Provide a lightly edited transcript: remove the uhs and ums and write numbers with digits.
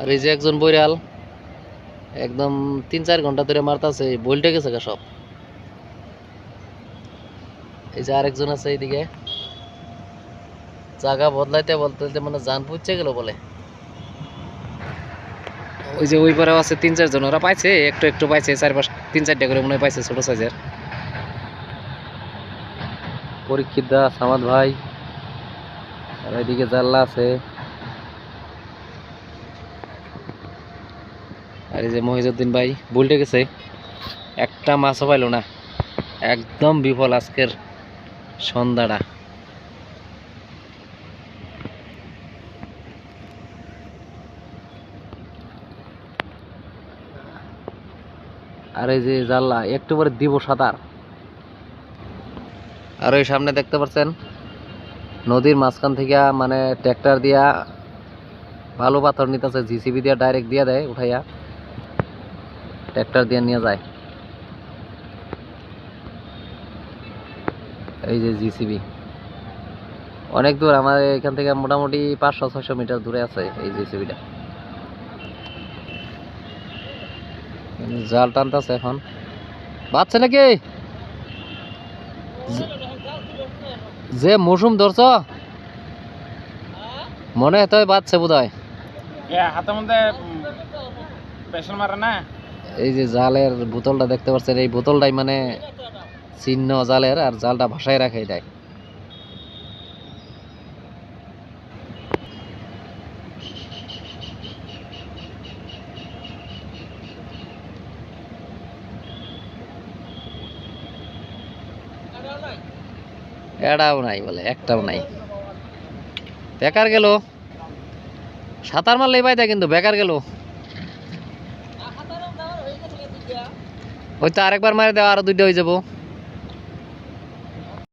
আর এই যে একজন বইরাল একদম 3-4 ঘন্টা ধরে মারতাছে, বলটে গেছে গা সব। এই যে আরেকজন আছে এইদিকে, জায়গা বদলাইতে বদলাইতে মানে জান পুচ্ছে গেল বলে। ওই যে ওই পারেও আছে 3-4 জন, ওরা পাইছে একটু একটু পাইছে, 4-5 3-4টা করে মনে হয় পাইছে ছোট সাইজের। পরীক্ষিত দা, সামাদ ভাই, আর এদিকে জাল্লা আছে, আর এই যে মহিজউদ্দিন ভাই বলতে গেছে, একটা মাছও পাইল না, একদম বিফল আজকের সন্ধ্যাটা। আর এই যে জাল্লা একটু পরে দিব সাঁতার। আর ওই সামনে দেখতে পাচ্ছেন নদীর মাঝখান থেকে মানে ট্র্যাক্টর দিয়া ভালো পাথর নিতেছে, জিসিবি দিয়া ডাইরেক্ট দিয়া দেয় উঠাইয়া, ট্র্যাক্টর দিয়ে নিয়ে যায়। এই যে জিসিবি অনেক দূর, আমার এখান থেকে মোটামুটি 500-600 মিটার দূরে আছে এই জিসিবিটা। জাল টানতেছে এখন, বাচ্চা নাকি যে মৌসুম ধরছ মনে হয় তাই বাচ্চা বোধ হয়। হাতের মধ্যে পেশন মারে না। এই যে জালের বোতলটা দেখতে পাচ্ছেন, এই বোতলটাই মানে চিহ্ন জালের, আর জালটা ভাসায় রাখে এটাই। এটাও নাই বলে, একটাও নাই, বেকার গেল। সাঁতার মারলেই পাইতা কিন্তু বেকার গেল। ওই তো আরেকবার মারি দেওয়া, আরো 2টা হয়ে যাবো।